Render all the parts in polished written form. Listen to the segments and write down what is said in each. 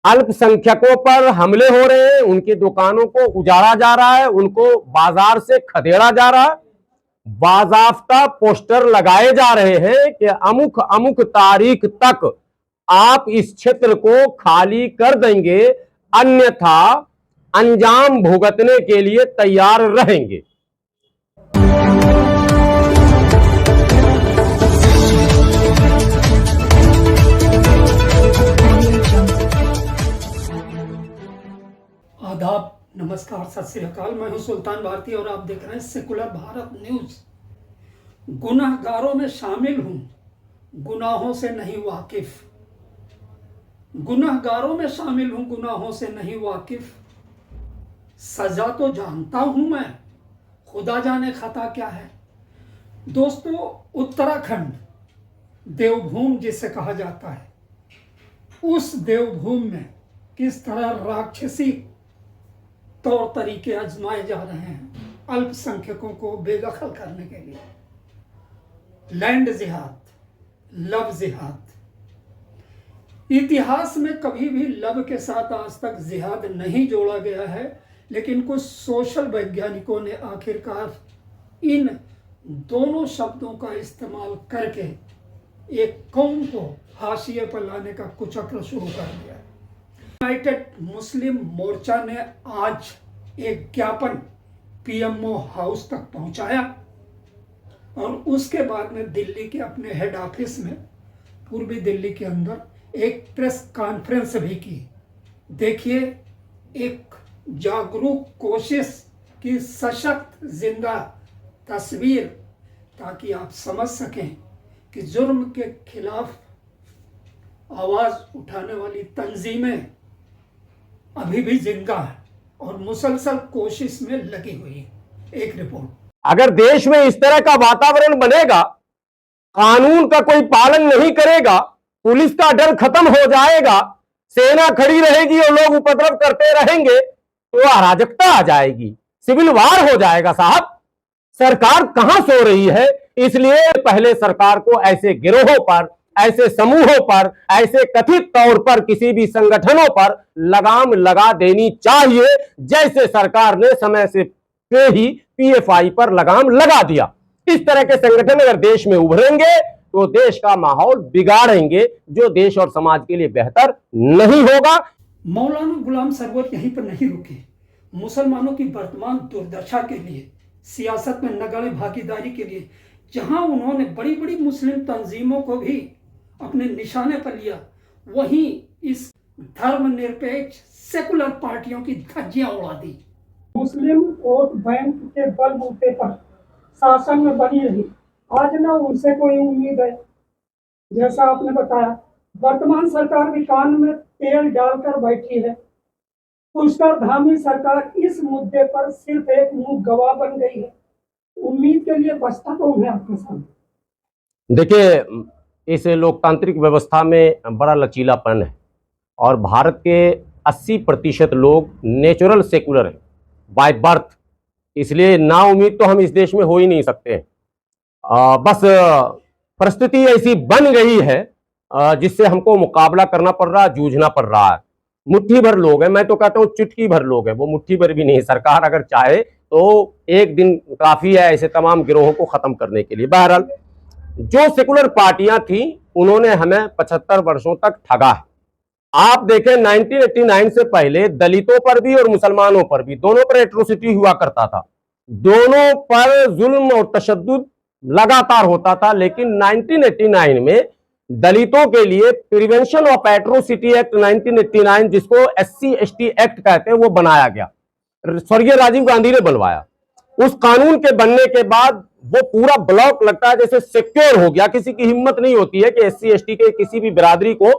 अल्पसंख्यकों पर हमले हो रहे हैं, उनकी दुकानों को उजाड़ा जा रहा है, उनको बाजार से खदेड़ा जा रहा है, बाजाफ्ता पोस्टर लगाए जा रहे हैं कि अमुक अमुक तारीख तक आप इस क्षेत्र को खाली कर देंगे, अन्यथा अंजाम भुगतने के लिए तैयार रहेंगे। आदाब, नमस्कार, सत श्री अकाल। मैं हूं सुल्तान भारती और आप देख रहे हैं सेकुलर भारत न्यूज। गुनाहगारों में शामिल हूं, गुनाहों से नहीं वाकिफ। गुनाहगारों में शामिल हूं, गुनाहों से नहीं वाकिफ। सजा तो जानता हूं मैं, खुदा जाने खता क्या है। दोस्तों, उत्तराखंड देवभूमि जिसे कहा जाता है, उस देवभूमि में किस तरह राक्षसी तौर तरीके आजमाए जा रहे हैं अल्पसंख्यकों को बेदखल करने के लिए। लैंड जिहाद, लव जिहाद। इतिहास में कभी भी लव के साथ आज तक जिहाद नहीं जोड़ा गया है, लेकिन कुछ सोशल वैज्ञानिकों ने आखिरकार इन दोनों शब्दों का इस्तेमाल करके एक कौम को हाशिए पर लाने का कुचक्र शुरू कर दिया है। यूनाइटेड मुस्लिम मोर्चा ने आज एक ज्ञापन पीएमओ हाउस तक पहुंचाया और उसके बाद में दिल्ली के अपने हेड ऑफिस में, पूर्वी दिल्ली के अंदर एक प्रेस कॉन्फ्रेंस भी की। देखिए, एक जागरूक कोशिश की सशक्त जिंदा तस्वीर, ताकि आप समझ सकें कि जुर्म के खिलाफ आवाज उठाने वाली तंजीमें अभी भी जिंदा है और मुसलसल कोशिश में लगी हुई है। एक रिपोर्ट। अगर देश में इस तरह का वातावरण बनेगा, कानून का कोई पालन नहीं करेगा, पुलिस का डर खत्म हो जाएगा, सेना खड़ी रहेगी और लोग उपद्रव करते रहेंगे, तो अराजकता आ जाएगी, सिविल वार हो जाएगा। साहब, सरकार कहां सो रही है? इसलिए पहले सरकार को ऐसे गिरोहों पर, ऐसे समूहों पर, ऐसे कथित तौर पर किसी भी संगठनों पर लगाम लगा देनी चाहिए, जैसे सरकार ने समय से ही पीएफआई पर लगाम लगा दिया। इस तरह के संगठन अगर देश में उभरेंगे तो देश का माहौल बिगाड़ेंगे, जो देश और समाज के लिए बेहतर नहीं होगा। मौलाना गुलाम सरवर यहीं पर नहीं रुके। मुसलमानों की वर्तमान दुर्दशा के लिए, सियासत में नगण्य भागीदारी के लिए, जहां उन्होंने बड़ी बड़ी मुस्लिम तंजीमों को भी अपने निशाने पर लिया, वहीं इस धर्मनिरपेक्ष सेकुलर पार्टियों की धज्जियां उड़ा दी। मुस्लिम वोट बैंक के बलबूते पर शासन में बनी रही, आज ना उनसे कोई उम्मीद है। जैसा आपने बताया, वर्तमान सरकार भी कान में तेल डालकर बैठी है। पुष्करधामी सरकार इस मुद्दे पर सिर्फ एक मुंह गवाह बन गई है। उम्मीद के लिए बचता कौन है आपके सामने? देखिए, इस लोकतांत्रिक व्यवस्था में बड़ा लचीलापन है और भारत के 80% लोग नेचुरल सेकुलर हैं बाय बर्थ, इसलिए ना उम्मीद तो हम इस देश में हो ही नहीं सकते। बस परिस्थिति ऐसी बन गई है जिससे हमको मुकाबला करना पड़ रहा है, जूझना पड़ रहा है। मुट्ठी भर लोग हैं, मैं तो कहता हूँ चुटकी भर लोग हैं, वो मुट्ठी भर भी नहीं। सरकार अगर चाहे तो एक दिन काफी है ऐसे तमाम गिरोहों को खत्म करने के लिए। बहरहाल, जो सेकुलर पार्टियां थी उन्होंने हमें 75 वर्षों तक ठगा है। आप देखें, 1989 से पहले दलितों पर भी और मुसलमानों पर भी, दोनों पर एट्रोसिटी हुआ करता था, दोनों पर जुल्म और तशद्दुद लगातार होता था। लेकिन 1989 में दलितों के लिए प्रिवेंशन ऑफ एट्रोसिटी एक्ट 1989, जिसको SC/ST एक्ट कहते हैं, वो बनाया गया। स्वर्गीय राजीव गांधी ने बनवाया। उस कानून के बनने के बाद वो पूरा ब्लॉक लगता है जैसे सिक्योर हो गया। किसी की हिम्मत नहीं होती है कि SC/ST के किसी भी बिरादरी को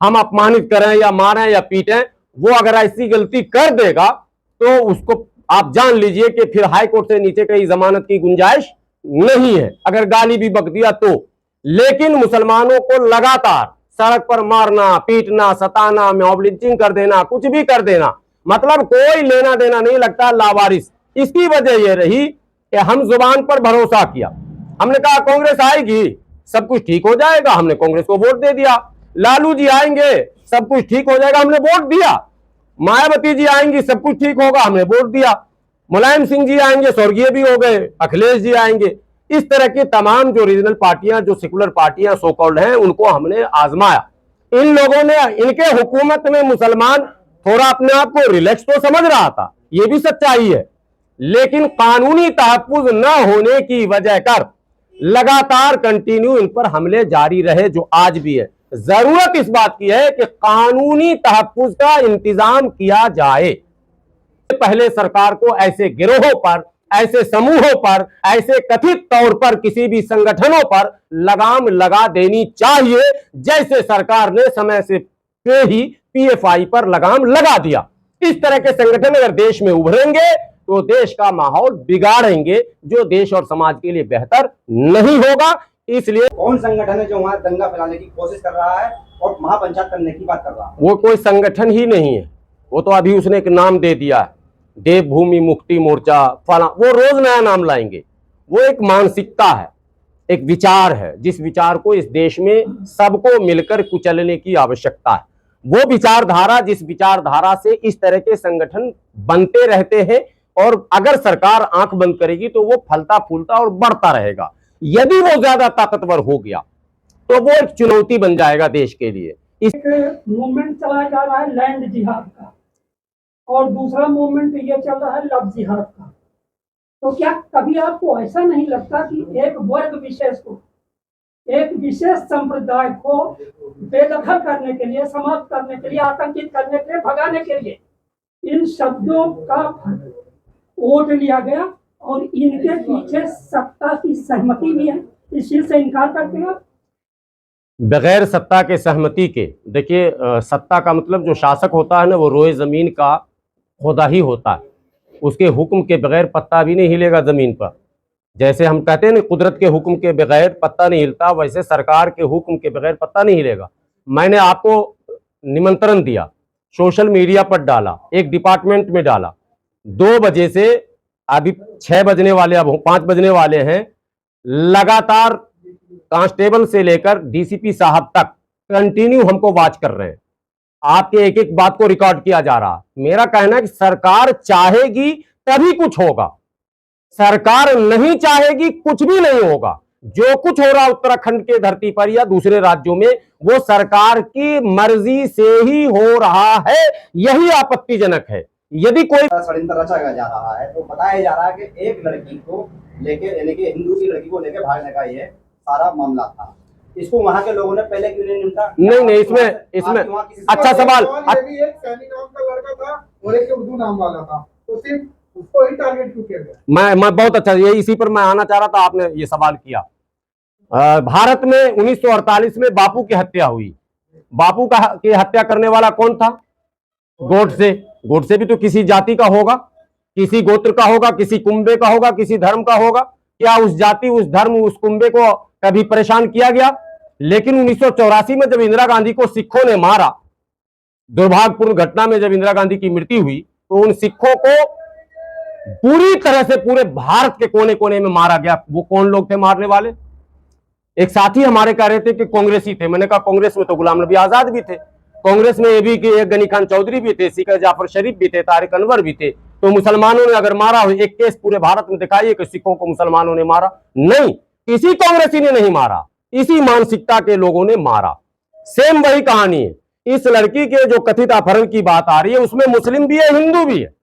हम अपमानित करें या मारें या पीटें। वो अगर ऐसी गलती कर देगा तो उसको आप जान लीजिए कि फिर हाई कोर्ट से नीचे कहीं जमानत की गुंजाइश नहीं है, अगर गाली भी बक दिया तो। लेकिन मुसलमानों को लगातार सड़क पर मारना, पीटना, सताना, मॉब लिंचिंग कर देना, कुछ भी कर देना, मतलब कोई लेना देना नहीं, लगता लावारिस। इसकी वजह यह रही कि हम जुबान पर भरोसा किया। हमने कहा कांग्रेस आएगी, सब कुछ ठीक हो जाएगा, हमने कांग्रेस को वोट दे दिया। लालू जी आएंगे, सब कुछ ठीक हो जाएगा, हमने वोट दिया। मायावती जी आएंगी, सब कुछ ठीक होगा, हमने वोट दिया। मुलायम सिंह जी आएंगे, स्वर्गीय भी हो गए, अखिलेश जी आएंगे। इस तरह की तमाम जो रीजनल पार्टियां, जो सेकुलर पार्टियां सो कॉल्ड हैं, उनको हमने आजमाया। इन लोगों ने, इनके हुकूमत में मुसलमान थोड़ा अपने आप को रिलैक्स तो समझ रहा था, ये भी सच्चाई है, लेकिन कानूनी तहफ्फुज न होने की वजह कर लगातार कंटिन्यू इन पर हमले जारी रहे, जो आज भी है। जरूरत इस बात की है कि कानूनी तहफ्फुज का इंतजाम किया जाए। पहले सरकार को ऐसे गिरोहों पर, ऐसे समूहों पर, ऐसे कथित तौर पर किसी भी संगठनों पर लगाम लगा देनी चाहिए, जैसे सरकार ने समय से ही पीएफआई पर लगाम लगा दिया। इस तरह के संगठन अगर देश में उभरेंगे तो देश का माहौल बिगाड़ेंगे, जो देश और समाज के लिए बेहतर नहीं होगा। इसलिए कौन संगठन है जो वहां दंगा फैलाने की कोशिश कर रहा है और महापंचायत करने की बात कर रहा है? वो कोई संगठन ही नहीं है, वो तो अभी उसने एक नाम दे दिया है, देवभूमि मुक्ति मोर्चा फला। वो रोज नया नाम लाएंगे। वो एक मानसिकता है, एक विचार है, जिस विचार को इस देश में सबको मिलकर कुचलने की आवश्यकता है। वो विचारधारा, जिस विचारधारा से इस तरह के संगठन बनते रहते हैं, और अगर सरकार आंख बंद करेगी तो वो फलता फूलता और बढ़ता रहेगा। यदि वो ज्यादा ताकतवर हो गया तो वो एक चुनौती बन जाएगा देश के लिए। एक मूवमेंट चलाया जा रहा है लैंड जिहाद का, और दूसरा मूवमेंट ये चल रहा है लव जिहाद का। तो क्या कभी आपको ऐसा नहीं लगता कि एक वर्ग विशेष को, एक विशेष संप्रदाय को बेदखल करने के लिए, समाप्त करने के लिए, आतंकित करने के लिए, भगाने के लिए इन शब्दों का वोट लिया गया, और इनके पीछे सत्ता की सहमति भी है? इस चीज से इनकार करते हैं? बगैर सत्ता के सहमति के, देखिए सत्ता का मतलब जो शासक होता है ना, वो रोए जमीन का खुदा ही होता है। उसके हुक्म के बगैर पत्ता भी नहीं हिलेगा जमीन पर। जैसे हम कहते हैं ना, कुदरत के हुक्म के बगैर पत्ता नहीं हिलता, वैसे सरकार के हुक्म के बगैर पत्ता नहीं हिलेगा। मैंने आपको निमंत्रण दिया, सोशल मीडिया पर डाला, एक डिपार्टमेंट में डाला, 2 बजे से अभी 6 बजने वाले, अब 5 बजने वाले हैं, लगातार कांस्टेबल से लेकर डीसीपी साहब तक कंटिन्यू हमको वॉच कर रहे हैं। आपके एक एक बात को रिकॉर्ड किया जा रहा। मेरा कहना है कि सरकार चाहेगी तभी कुछ होगा, सरकार नहीं चाहेगी कुछ भी नहीं होगा। जो कुछ हो रहा उत्तराखंड के धरती पर या दूसरे राज्यों में, वो सरकार की मर्जी से ही हो रहा है। यही आपत्तिजनक है। यदि कोई षड्यंत्र रचा जा रहा है, तो बताया जा रहा है कि एक लड़की को लेके, यानी कि हिंदू की लड़की को लेके भागने का ये सारा मामला था। इसको वहां के लोगों ने पहले क्यों नहीं निपटा? नहीं, इसमें अच्छा सवाल। एक सैनी नाम का लड़का था और एक उर्दू नाम वाला था, तो सिर्फ उसको ही टारगेट क्यों किया गया? मैं बहुत अच्छा, ये इसी पर मैं आना चाह रहा था, आपने ये सवाल किया। भारत में 1948 में बापू की हत्या हुई। बापू की हत्या करने वाला कौन था? गोडसे। गोडसे भी तो किसी जाति का होगा, किसी गोत्र का होगा, किसी कुंबे का होगा, किसी धर्म का होगा। क्या उस जाति, उस धर्म, उस कुंबे को कभी परेशान किया गया? लेकिन 1984 में जब इंदिरा गांधी को सिखों ने मारा, दुर्भाग्यपूर्ण घटना में जब इंदिरा गांधी की मृत्यु हुई, तो उन सिखों को पूरी तरह से पूरे भारत के कोने कोने में मारा गया। वो कौन लोग थे मारने वाले? एक साथी हमारे कह रहे थे कि कांग्रेसी थे। मैंने कहा कांग्रेस में तो गुलाम नबी आजाद भी थे, कांग्रेस में ये भी कि एक गनी खान चौधरी भी थे, सीकर जाफर शरीफ भी थे, तारिक अनवर भी थे। तो मुसलमानों ने अगर मारा हो, एक केस पूरे भारत में दिखाइए कि सिखों को मुसलमानों ने मारा? नहीं, किसी कांग्रेसी ने नहीं मारा, इसी मानसिकता के लोगों ने मारा। सेम वही कहानी है। इस लड़की के जो कथित अपहरण की बात आ रही है, उसमें मुस्लिम भी है, हिंदू भी है,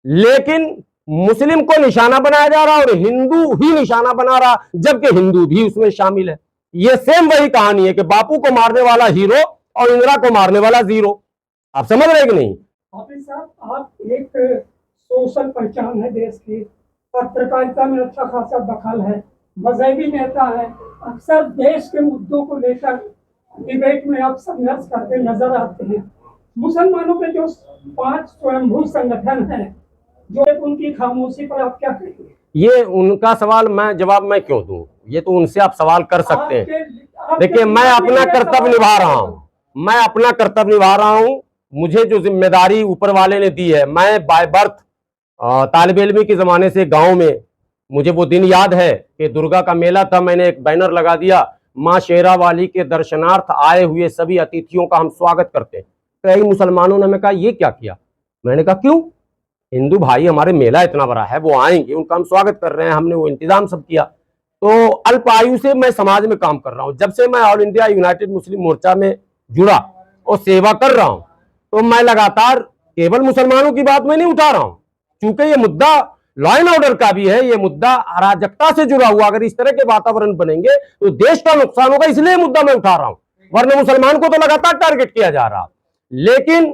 लेकिन मुस्लिम को निशाना बनाया जा रहा और हिंदू ही निशाना बना रहा, जबकि हिंदू भी उसमें शामिल है। यह सेम वही कहानी है कि बापू को मारने वाला हीरो और इंदिरा को मारने वाला जीरो। आप समझ रहे कि नहीं? हाफिज साहब, आप एक सोशल पहचान है देश की, पत्रकारिता में अच्छा खासा दखल है, मजहबी नेता है, अक्सर देश के मुद्दों को लेकर डिबेट में आप संघर्ष करते नजर आते हैं। मुसलमानों के जो 5 स्वयंभू संगठन हैं, जो उनकी खामोशी पर आप क्या कहेंगे? ये उनका सवाल, मैं जवाब मैं क्यों दूं? ये तो उनसे आप सवाल कर सकते हैं। देखिए, मैं अपना कर्तव्य निभा रहा हूं, मैं अपना कर्तव्य निभा रहा हूं। मुझे जो जिम्मेदारी ऊपर वाले ने दी है, मैं बाय बर्थ तालिब इल्मी के जमाने से गांव में, मुझे वो दिन याद है कि दुर्गा का मेला था, मैंने एक बैनर लगा दिया, माँ शेरावाली के दर्शनार्थ आए हुए सभी अतिथियों का हम स्वागत करते हैं। कई मुसलमानों ने मैं कहा ये क्या किया? मैंने कहा क्यों, हिंदू भाई हमारे मेला इतना बड़ा है, वो आएंगे, उनका हम स्वागत कर रहे हैं, हमने वो इंतजाम सब किया। तो अल्प आयु से मैं समाज में काम कर रहा हूं, जब से मैं ऑल इंडिया यूनाइटेड मुस्लिम मोर्चा में जुड़ा और सेवा कर रहा हूं, तो मैं लगातार केवल मुसलमानों की बात में नहीं उठा रहा हूं, क्योंकि ये मुद्दा लॉ एंड ऑर्डर का भी है, ये मुद्दा अराजकता से जुड़ा हुआ। अगर इस तरह के वातावरण बनेंगे तो देश का नुकसान होगा, इसलिए मुद्दा मैं उठा रहा हूं, वरना मुसलमान को तो लगातार टारगेट किया जा रहा। लेकिन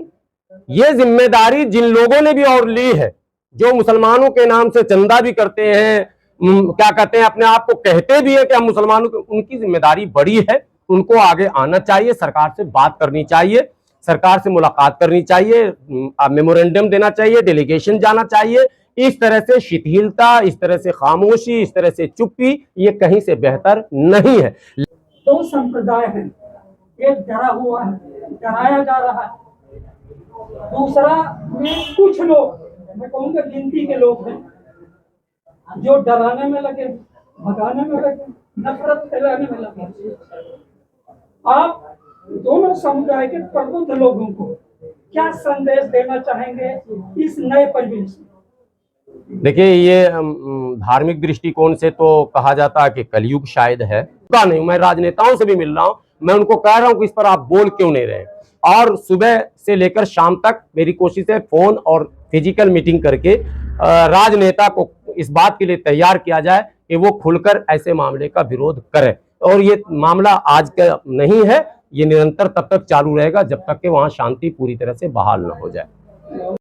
ये जिम्मेदारी जिन लोगों ने भी और ली है, जो मुसलमानों के नाम से चंदा भी करते हैं, क्या कहते हैं, अपने आप को कहते भी है कि हम मुसलमानों के, उनकी जिम्मेदारी बड़ी है। उनको आगे आना चाहिए, सरकार से बात करनी चाहिए, सरकार से मुलाकात करनी चाहिए, मेमोरेंडम देना चाहिए, डेलीगेशन जाना चाहिए। इस तरह से शिथिलता, इस तरह से खामोशी, इस तरह से चुप्पी, ये कहीं से बेहतर नहीं है। दो संप्रदाय हैं, एक डरा हुआ है, डराया जा रहा है, दूसरा में कुछ लोग, मैं कहूँगा गिनती के लोग हैं, जो डराने में लगे, भगाने में लगे, नफरत फैलाने में लगे। आप दोनों समुदाय के प्रबुद्ध लोगों को क्या संदेश देना चाहेंगे इस नए परिवेश में? देखिए, ये धार्मिक दृष्टिकोण से तो कहा जाता है कि कलयुग शायद है का नहीं। मैं राजनेताओं से भी मिल रहा हूं, मैं उनको कह रहा हूं कि इस पर आप बोल क्यों नहीं रहे, और सुबह से लेकर शाम तक मेरी कोशिश है फोन और फिजिकल मीटिंग करके राजनेता को इस बात के लिए तैयार किया जाए कि वो खुलकर ऐसे मामले का विरोध करे। और ये मामला आज का नहीं है, ये निरंतर तब तक चालू रहेगा जब तक कि वहां शांति पूरी तरह से बहाल न हो जाए।